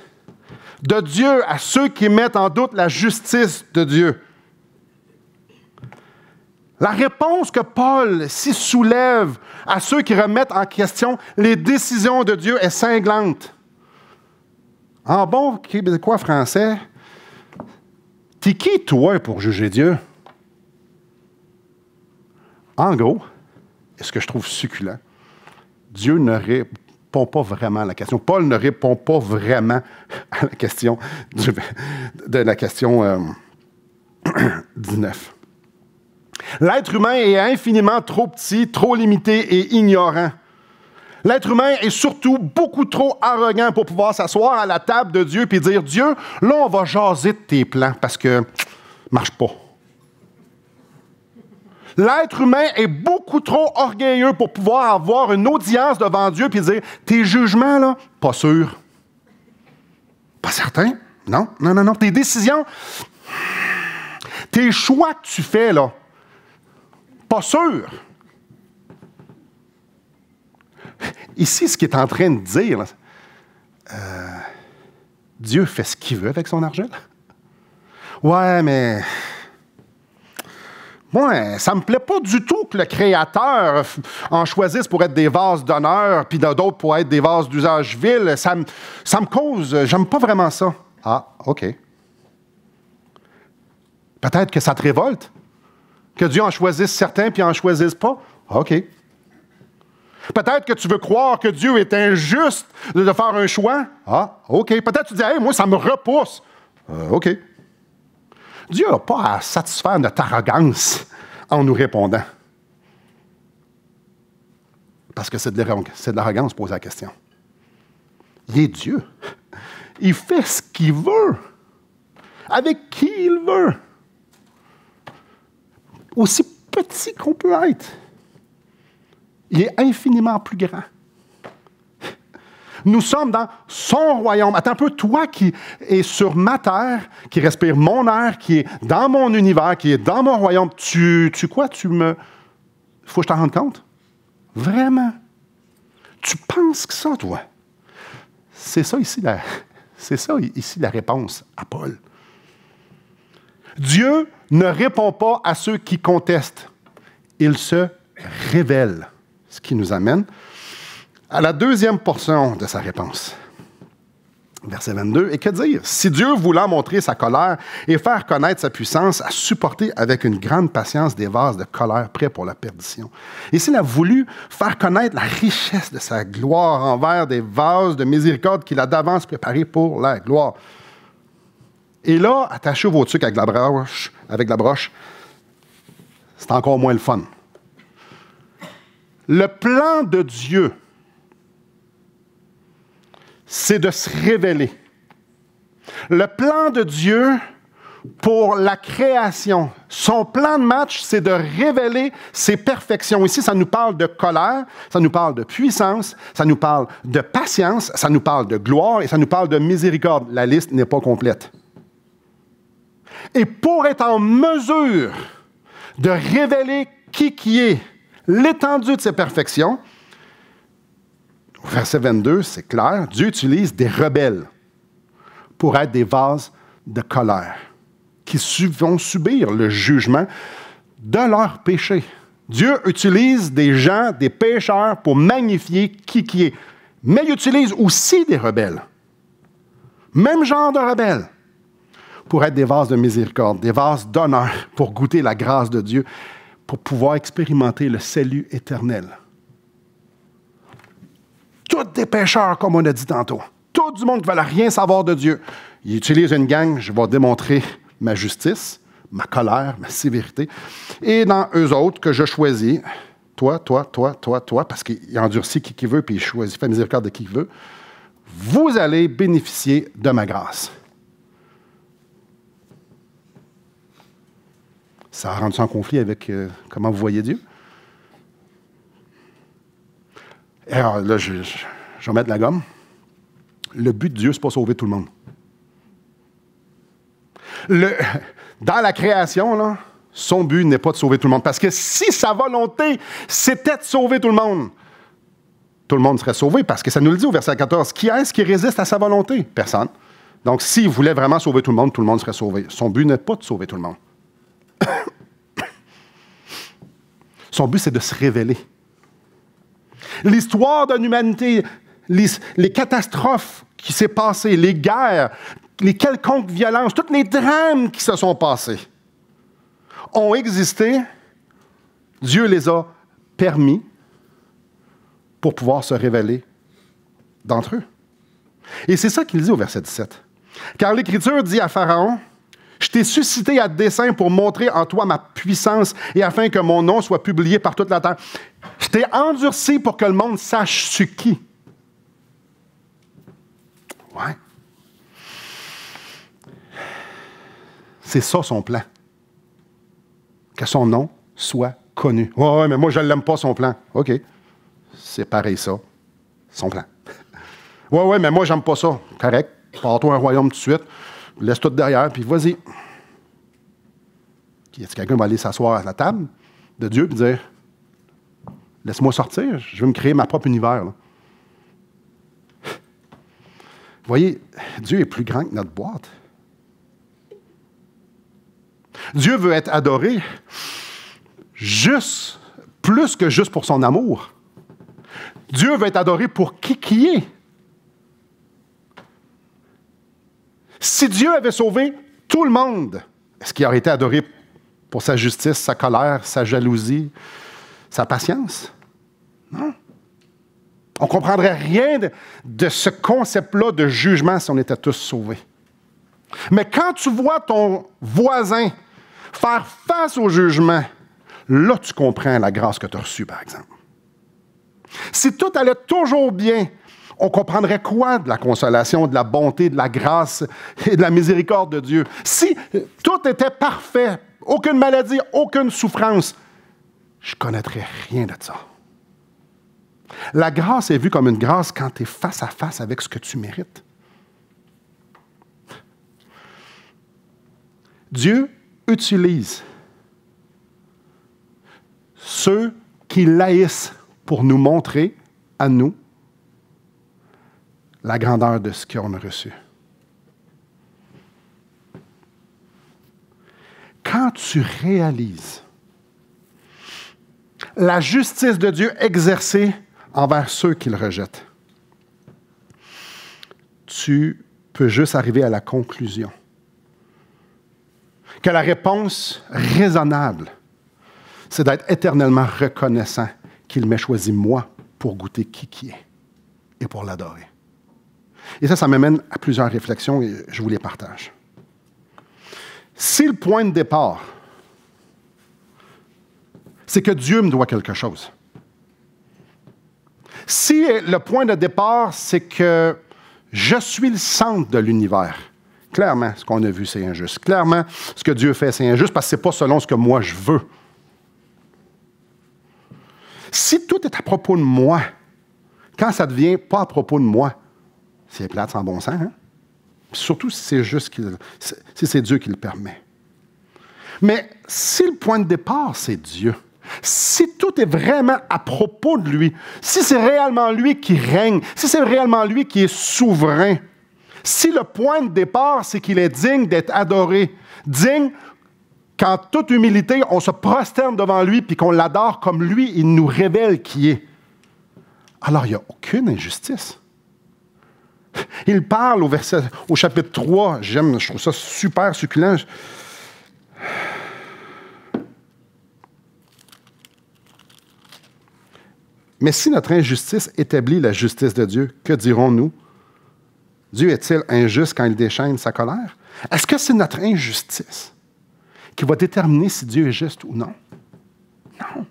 de Dieu à ceux qui mettent en doute la justice de Dieu. La réponse que Paul s'y soulève à ceux qui remettent en question les décisions de Dieu est cinglante. En bon québécois français, t'es qui, toi, pour juger Dieu? En gros, et ce que je trouve succulent, Dieu ne répond pas vraiment à la question. Paul ne répond pas vraiment à la question de la question 19. L'être humain est infiniment trop petit, trop limité et ignorant. L'être humain est surtout beaucoup trop arrogant pour pouvoir s'asseoir à la table de Dieu et dire « Dieu, là, on va jaser de tes plans parce que marche pas. » L'être humain est beaucoup trop orgueilleux pour pouvoir avoir une audience devant Dieu et dire « Tes jugements, là, pas sûr. » Pas certain? Non. Tes décisions, tes choix que tu fais, là, pas sûr. Ici, ce qu'il est en train de dire, Dieu fait ce qu'il veut avec son argent. Ouais, mais moi, ça me plaît pas du tout que le Créateur en choisisse pour être des vases d'honneur, puis d'autres pour être des vases d'usage vil. Ça me cause, j'aime pas vraiment ça. Ah, OK. Peut-être que ça te révolte, que Dieu en choisisse certains puis en choisisse pas. OK. Peut-être que tu veux croire que Dieu est injuste de faire un choix. Ah, OK. Peut-être que tu dis, hey, moi, ça me repousse. OK. Dieu n'a pas à satisfaire notre arrogance en nous répondant. Parce que c'est de l'arrogance poser la question. Il est Dieu. Il fait ce qu'il veut. Avec qui il veut. Aussi petit qu'on peut être. Il est infiniment plus grand. Nous sommes dans son royaume. Attends un peu, toi qui es sur ma terre, qui respire mon air, qui est dans mon univers, qui est dans mon royaume, tu quoi? Faut que je t'en rende compte? Vraiment? Tu penses que ça, toi? C'est ça ici la réponse à Paul. Dieu ne répond pas à ceux qui contestent. Il se révèle. Ce qui nous amène à la deuxième portion de sa réponse. Verset 22. Et que dire? Si Dieu voulant montrer sa colère et faire connaître sa puissance, a supporté avec une grande patience des vases de colère prêts pour la perdition. Et s'il a voulu faire connaître la richesse de sa gloire envers des vases de miséricorde qu'il a d'avance préparés pour la gloire. Et là, attacher vos trucs avec la broche, c'est encore moins le fun. Le plan de Dieu, c'est de se révéler. Le plan de Dieu pour la création, son plan de match, c'est de révéler ses perfections. Ici, ça nous parle de colère, ça nous parle de puissance, ça nous parle de patience, ça nous parle de gloire et ça nous parle de miséricorde. La liste n'est pas complète. Et pour être en mesure de révéler qui est, l'étendue de ses perfections, au verset 22, c'est clair, Dieu utilise des rebelles pour être des vases de colère qui vont subir le jugement de leurs péchés. Dieu utilise des gens, des pécheurs, pour magnifier qui est. Mais il utilise aussi des rebelles même genre de rebelles, pour être des vases de miséricorde, des vases d'honneur, pour goûter la grâce de Dieu, pour pouvoir expérimenter le salut éternel. Tous des pécheurs, comme on a dit tantôt. Tout du monde qui ne veut rien savoir de Dieu. Ils utilisent une gang, je vais démontrer ma justice, ma colère, ma sévérité. Et dans eux autres que je choisis, toi, parce qu'il endurcit qui veut, puis il choisit, fait miséricorde de qui il veut, vous allez bénéficier de ma grâce. Ça a rendu ça en conflit avec comment vous voyez Dieu? Et alors là, je vais mettre la gomme. Le but de Dieu, ce n'est pas sauver tout le monde. Dans la création, là, son but n'est pas de sauver tout le monde. Parce que si sa volonté, c'était de sauver tout le monde serait sauvé. Parce que ça nous le dit au verset 14. Qui est-ce qui résiste à sa volonté? Personne. Donc, s'il voulait vraiment sauver tout le monde serait sauvé. Son but n'est pas de sauver tout le monde. Son but, c'est de se révéler. L'histoire de l'humanité, les catastrophes qui s'est passées, les guerres, les quelconques violences, tous les drames qui se sont passés ont existé. Dieu les a permis pour pouvoir se révéler d'entre eux. Et c'est ça qu'il dit au verset 17. Car l'Écriture dit à Pharaon, « Je t'ai suscité à dessein pour montrer en toi ma puissance et afin que mon nom soit publié par toute la terre. Je t'ai endurci pour que le monde sache ce qui. » Ouais. C'est ça son plan. Que son nom soit connu. Ouais, mais moi, je ne l'aime pas, son plan. OK. C'est pareil, ça. Son plan. Ouais, mais moi, j'aime pas ça. Correct. Pars-toi un royaume tout de suite. Laisse tout derrière, puis vas-y. Est-ce que quelqu'un va aller s'asseoir à la table de Dieu et dire « Laisse-moi sortir, je veux me créer ma propre univers. » Vous voyez, Dieu est plus grand que notre boîte. Dieu veut être adoré juste, plus que juste pour son amour. Dieu veut être adoré pour qui est. Si Dieu avait sauvé tout le monde, est-ce qu'il aurait été adoré pour sa justice, sa colère, sa jalousie, sa patience? Non. On ne comprendrait rien de ce concept-là de jugement si on était tous sauvés. Mais quand tu vois ton voisin faire face au jugement, là, tu comprends la grâce que tu as reçue, par exemple. Si tout allait toujours bien, on comprendrait quoi de la consolation, de la bonté, de la grâce et de la miséricorde de Dieu? Si tout était parfait, aucune maladie, aucune souffrance, je ne connaîtrais rien de ça. La grâce est vue comme une grâce quand tu es face à face avec ce que tu mérites. Dieu utilise ceux qui l'haïssent pour nous montrer à nous la grandeur de ce qu'on a reçu. Quand tu réalises la justice de Dieu exercée envers ceux qui le rejettent, tu peux juste arriver à la conclusion que la réponse raisonnable, c'est d'être éternellement reconnaissant qu'il m'ait choisi moi pour goûter qui est et pour l'adorer. Et ça m'amène à plusieurs réflexions et je vous les partage. Si le point de départ, c'est que Dieu me doit quelque chose. Si le point de départ, c'est que je suis le centre de l'univers, clairement, ce qu'on a vu, c'est injuste. Clairement, ce que Dieu fait, c'est injuste parce que ce n'est pas selon ce que moi je veux. Si tout est à propos de moi, quand ça ne devient pas à propos de moi, c'est plate sans bon sens, hein? Surtout si c'est juste si c'est Dieu qui le permet. Mais si le point de départ, c'est Dieu, si tout est vraiment à propos de lui, si c'est réellement lui qui règne, si c'est réellement lui qui est souverain, si le point de départ, c'est qu'il est digne d'être adoré, digne qu'en toute humilité, on se prosterne devant lui puis qu'on l'adore comme lui, il nous révèle qui est, alors il n'y a aucune injustice. Il parle au chapitre 3, je trouve ça super succulent. Mais si notre injustice établit la justice de Dieu, que dirons-nous? Dieu est-il injuste quand il déchaîne sa colère? Est-ce que c'est notre injustice qui va déterminer si Dieu est juste ou non? Non.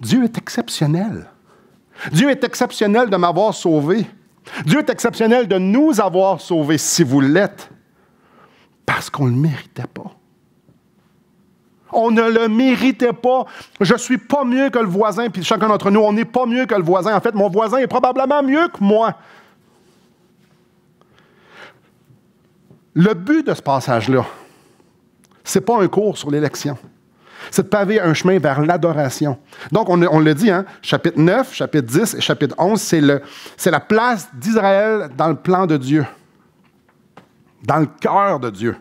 Dieu est exceptionnel. Dieu est exceptionnel de m'avoir sauvé. Dieu est exceptionnel de nous avoir sauvés, si vous l'êtes, parce qu'on ne le méritait pas. On ne le méritait pas. Je ne suis pas mieux que le voisin, puis chacun d'entre nous, on n'est pas mieux que le voisin. En fait, mon voisin est probablement mieux que moi. Le but de ce passage-là, ce n'est pas un cours sur l'élection. C'est de paver un chemin vers l'adoration. Donc, on le dit, hein, chapitre 9, chapitre 10 et chapitre 11, c'est la place d'Israël dans le plan de Dieu, dans le cœur de Dieu.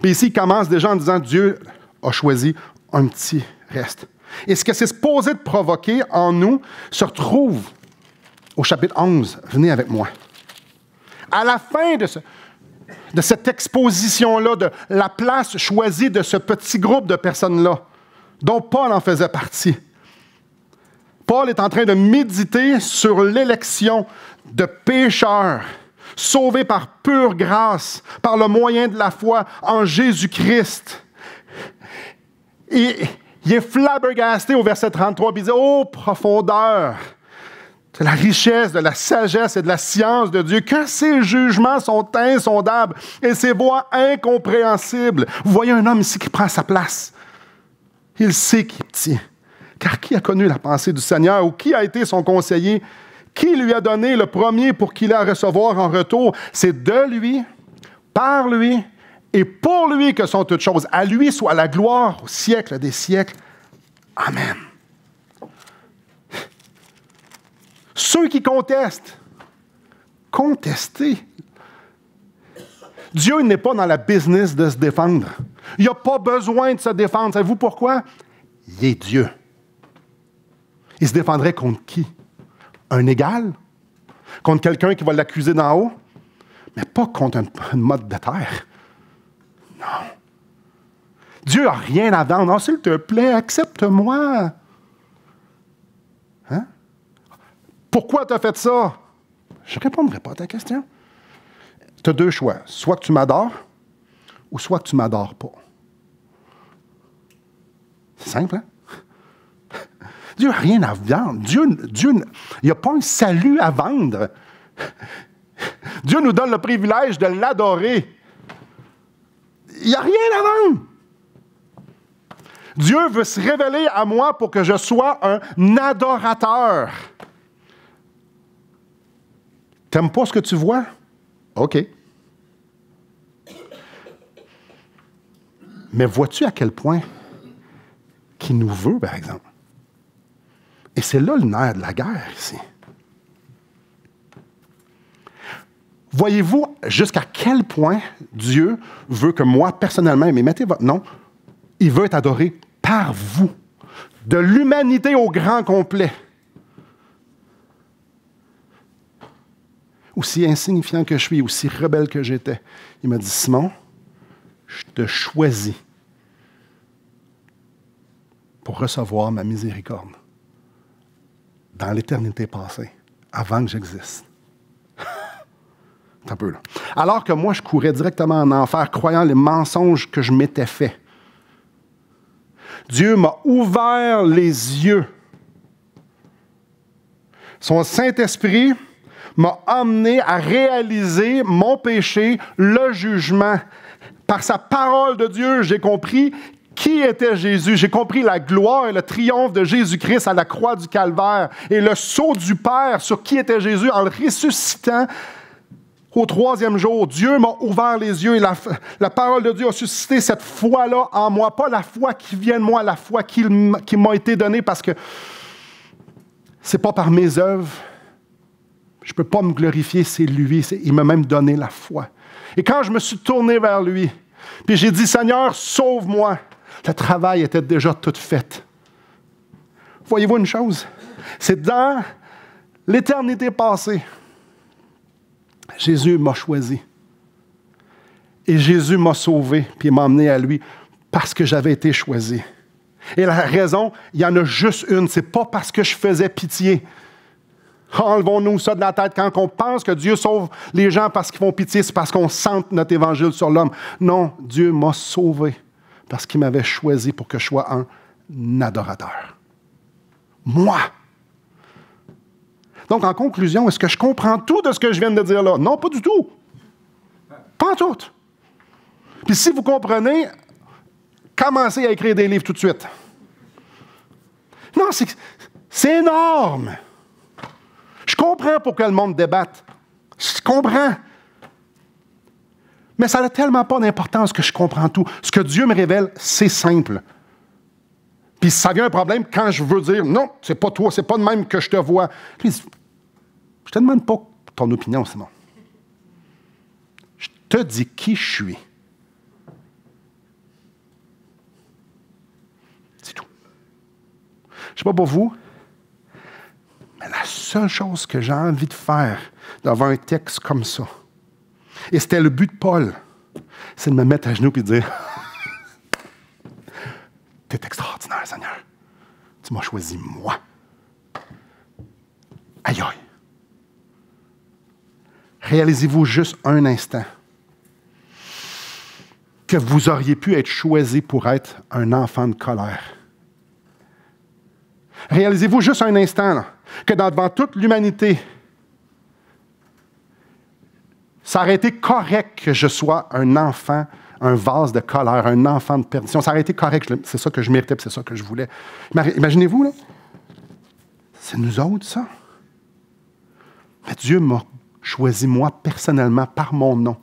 Puis ici, il commence déjà en disant, Dieu a choisi un petit reste. Et ce que c'est supposé de provoquer en nous se retrouve au chapitre 11. Venez avec moi. À la fin de cette exposition-là, de la place choisie de ce petit groupe de personnes-là, dont Paul en faisait partie. Paul est en train de méditer sur l'élection de pécheurs, sauvés par pure grâce, par le moyen de la foi en Jésus-Christ. Et il est flabbergasté au verset 33, puis il dit « Ô profondeur de la richesse, de la sagesse et de la science de Dieu, que ses jugements sont insondables et ses voies incompréhensibles. » Vous voyez un homme ici qui prend sa place. Il sait qu'il est petit. Car qui a connu la pensée du Seigneur ou qui a été son conseiller? Qui lui a donné le premier pour qu'il ait à recevoir en retour? C'est de lui, par lui et pour lui que sont toutes choses. À lui soit la gloire au siècle des siècles. Amen. Ceux qui contestent, contestez. Dieu n'est pas dans la business de se défendre. Il n'a pas besoin de se défendre. Savez-vous pourquoi? Il est Dieu. Il se défendrait contre qui? Un égal? Contre quelqu'un qui va l'accuser d'en haut? Mais pas contre une mode de terre. Non. Dieu n'a rien à vendre. Non, s'il te plaît, accepte-moi. Hein? Pourquoi tu as fait ça? Je ne répondrai pas à ta question. Tu as deux choix. Soit que tu m'adores, ou soit que tu ne m'adores pas. C'est simple, hein? Dieu n'a rien à vendre. Dieu il n'y a pas un salut à vendre. Dieu nous donne le privilège de l'adorer. Il n'y a rien à vendre. Dieu veut se révéler à moi pour que je sois un adorateur. T'aimes pas ce que tu vois? OK. Mais vois-tu à quel point qu'il nous veut, par exemple? Et c'est là le nerf de la guerre, ici. Voyez-vous jusqu'à quel point Dieu veut que moi, personnellement, mais mettez votre nom, il veut être adoré par vous, de l'humanité au grand complet. Aussi insignifiant que je suis, aussi rebelle que j'étais, il m'a dit, Simon, je te choisis pour recevoir ma miséricorde dans l'éternité passée, avant que j'existe. C'est un peu là. Alors que moi, je courais directement en enfer, croyant les mensonges que je m'étais faits. Dieu m'a ouvert les yeux. Son Saint-Esprit m'a amené à réaliser mon péché, le jugement. Par sa parole de Dieu, j'ai compris qui était Jésus. J'ai compris la gloire et le triomphe de Jésus-Christ à la croix du Calvaire et le sceau du Père sur qui était Jésus en le ressuscitant au troisième jour. Dieu m'a ouvert les yeux et la parole de Dieu a suscité cette foi-là en moi. Pas la foi qui vient de moi, la foi qui m'a été donnée parce que c'est pas par mes œuvres. Je ne peux pas me glorifier, c'est lui. Il m'a même donné la foi. Et quand je me suis tourné vers lui, puis j'ai dit, Seigneur, sauve-moi, le travail était déjà tout fait. Voyez-vous une chose? C'est dans L'éternité passée, Jésus m'a choisi. Et Jésus m'a sauvé, puis m'a emmené à lui parce que j'avais été choisi. Et la raison, il y en a juste une, c'est pas parce que je faisais pitié. Enlevons-nous ça de la tête. Quand on pense que Dieu sauve les gens parce qu'ils font pitié, c'est parce qu'on sente notre évangile sur l'homme. Non, Dieu m'a sauvé parce qu'il m'avait choisi pour que je sois un adorateur. Moi! Donc, en conclusion, est-ce que je comprends tout de ce que je viens de dire là? Non, pas du tout. Pas tout. Puis si vous comprenez, commencez à écrire des livres tout de suite. Non, c'est énorme. Je comprends pourquoi le monde débatte. Je comprends. Mais ça n'a tellement pas d'importance que je comprends tout. Ce que Dieu me révèle, c'est simple. Puis ça vient un problème quand je veux dire, non, c'est pas toi, c'est pas de même que je te vois. Puis, je te demande pas ton opinion, Simon. Je te dis qui je suis. C'est tout. Je ne sais pas pour vous, mais la seule chose que j'ai envie de faire devant un texte comme ça, et c'était le but de Paul, c'est de me mettre à genoux et de dire « T'es extraordinaire, Seigneur. Tu m'as choisi, moi. » Aïe, aïe. Réalisez-vous juste un instant que vous auriez pu être choisi pour être un enfant de colère. Réalisez-vous juste un instant là, que devant toute l'humanité, ça aurait été correct que je sois un enfant, un vase de colère, un enfant de perdition. Ça aurait été correct. C'est ça que je méritais, c'est ça que je voulais. Imaginez-vous, là. C'est nous autres, ça. Mais Dieu m'a choisi, moi, personnellement, par mon nom,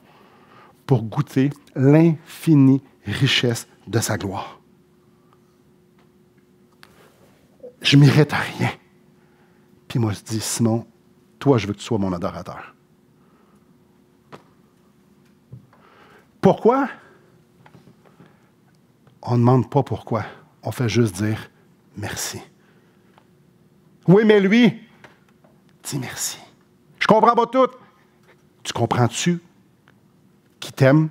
pour goûter l'infinie richesse de sa gloire. Je ne mérite rien. Puis moi, je dis, Simon, toi, je veux que tu sois mon adorateur. Pourquoi? On ne demande pas pourquoi. On fait juste dire merci. Oui, mais lui, dis merci. Je comprends pas tout. Tu comprends-tu qui t'aime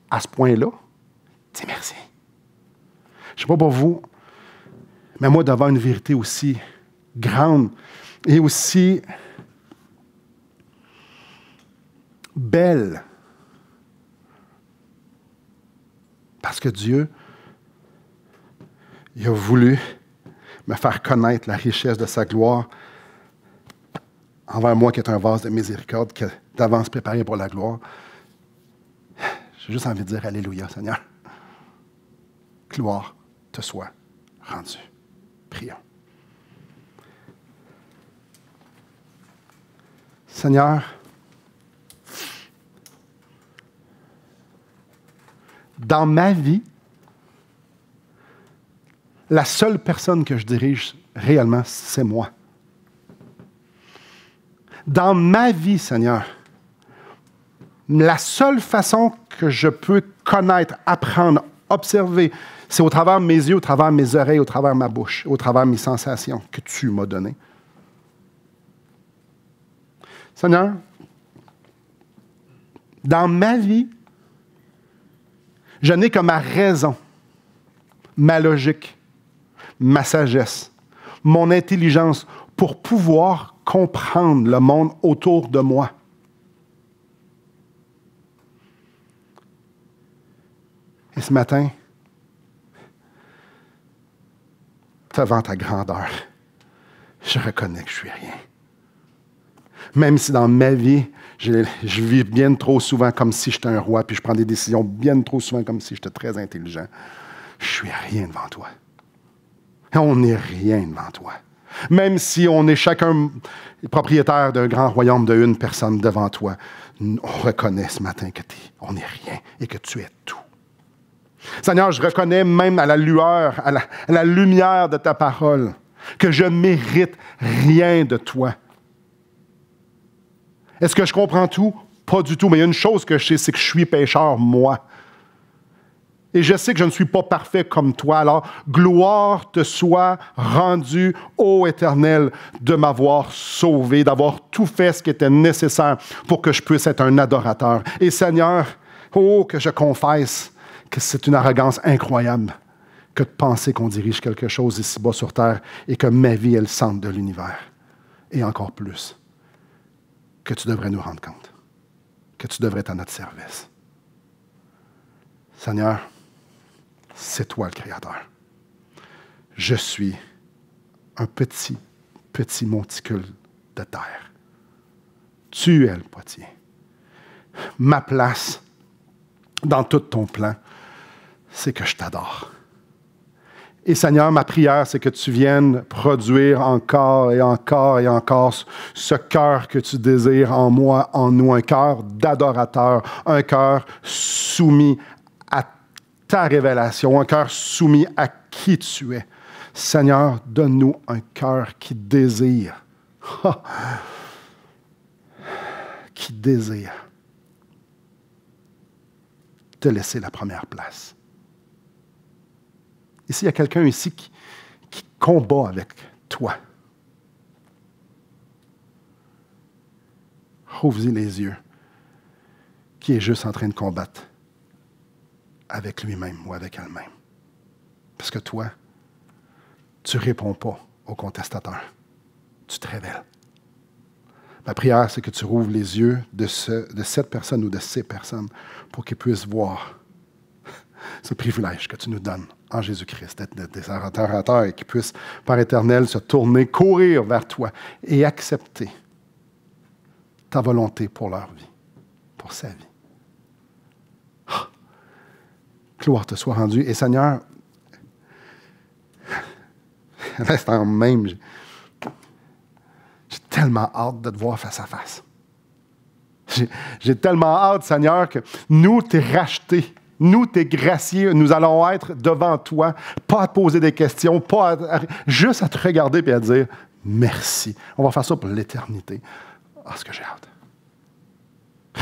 à ce point-là? Dis merci. Je ne sais pas pour vous, mais moi, devant une vérité aussi grande et aussi belle, parce que Dieu, il a voulu me faire connaître la richesse de sa gloire envers moi qui est un vase de miséricorde, qui est d'avance préparé pour la gloire. J'ai juste envie de dire Alléluia, Seigneur. Gloire te soit rendue. Prions. Seigneur, dans ma vie, la seule personne que je dirige réellement, c'est moi. Dans ma vie, Seigneur, la seule façon que je peux connaître, apprendre, observer, c'est au travers de mes yeux, au travers de mes oreilles, au travers de ma bouche, au travers de mes sensations que tu m'as données. Seigneur, dans ma vie, je n'ai que ma raison, ma logique, ma sagesse, mon intelligence pour pouvoir comprendre le monde autour de moi. Et ce matin, devant ta grandeur, je reconnais que je suis rien. Même si dans ma vie, je vis bien trop souvent comme si j'étais un roi, puis je prends des décisions bien trop souvent comme si j'étais très intelligent, je suis rien devant toi. Et on n'est rien devant toi. Même si on est chacun propriétaire d'un grand royaume de une personne devant toi, on reconnaît ce matin qu'on n'est rien et que tu es tout. Seigneur, je reconnais même à la lueur, à la lumière de ta parole, que je mérite rien de toi. Est-ce que je comprends tout? Pas du tout, mais il y a une chose que je sais, c'est que je suis pécheur, moi. Et je sais que je ne suis pas parfait comme toi. Alors, gloire te soit rendue, ô Éternel, de m'avoir sauvé, d'avoir tout fait ce qui était nécessaire pour que je puisse être un adorateur. Et Seigneur, oh, que je confesse que c'est une arrogance incroyable que de penser qu'on dirige quelque chose ici-bas sur terre et que ma vie est le centre de l'univers. Et encore plus, que tu devrais nous rendre compte, que tu devrais être à notre service. Seigneur, c'est toi le Créateur. Je suis un petit monticule de terre. Tu es le potier. Ma place dans tout ton plan, c'est que je t'adore. Et Seigneur, ma prière, c'est que tu viennes produire encore et encore et encore ce cœur que tu désires en moi, en nous, un cœur d'adorateur, un cœur soumis à ta révélation, un cœur soumis à qui tu es. Seigneur, donne-nous un cœur qui désire, qui désire te laisser la première place. Ici, il y a quelqu'un ici qui combat avec toi. Ouvre-y les yeux, qui est juste en train de combattre avec lui-même ou avec elle-même. Parce que toi, tu ne réponds pas aux contestateurs. Tu te révèles. Ma prière, c'est que tu rouvres les yeux de cette personne ou de ces personnes pour qu'ils puissent voir ce privilège que tu nous donnes en Jésus-Christ, d'être des adorateurs et qu'ils puissent, par éternel, se tourner, courir vers toi et accepter ta volonté pour leur vie, pour sa vie. Oh, gloire te soit rendue. Et Seigneur, à l'instant même, j'ai tellement hâte de te voir face à face. J'ai tellement hâte, Seigneur, que nous, t'es rachetés. Nous, tes graciés, nous allons être devant toi, pas à te poser des questions, juste à te regarder et à te dire merci. On va faire ça pour l'éternité. Ah, ce que j'ai hâte.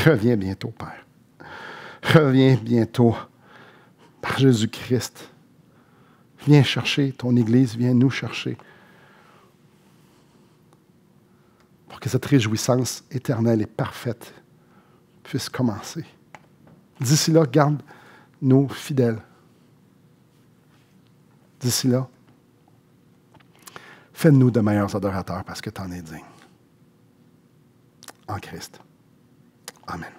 Reviens bientôt, Père. Reviens bientôt par Jésus-Christ. Viens chercher ton Église, viens nous chercher. Pour que cette réjouissance éternelle et parfaite puisse commencer. D'ici là, garde-nous fidèles. D'ici là, fais-nous de meilleurs adorateurs parce que tu en es digne. En Christ. Amen.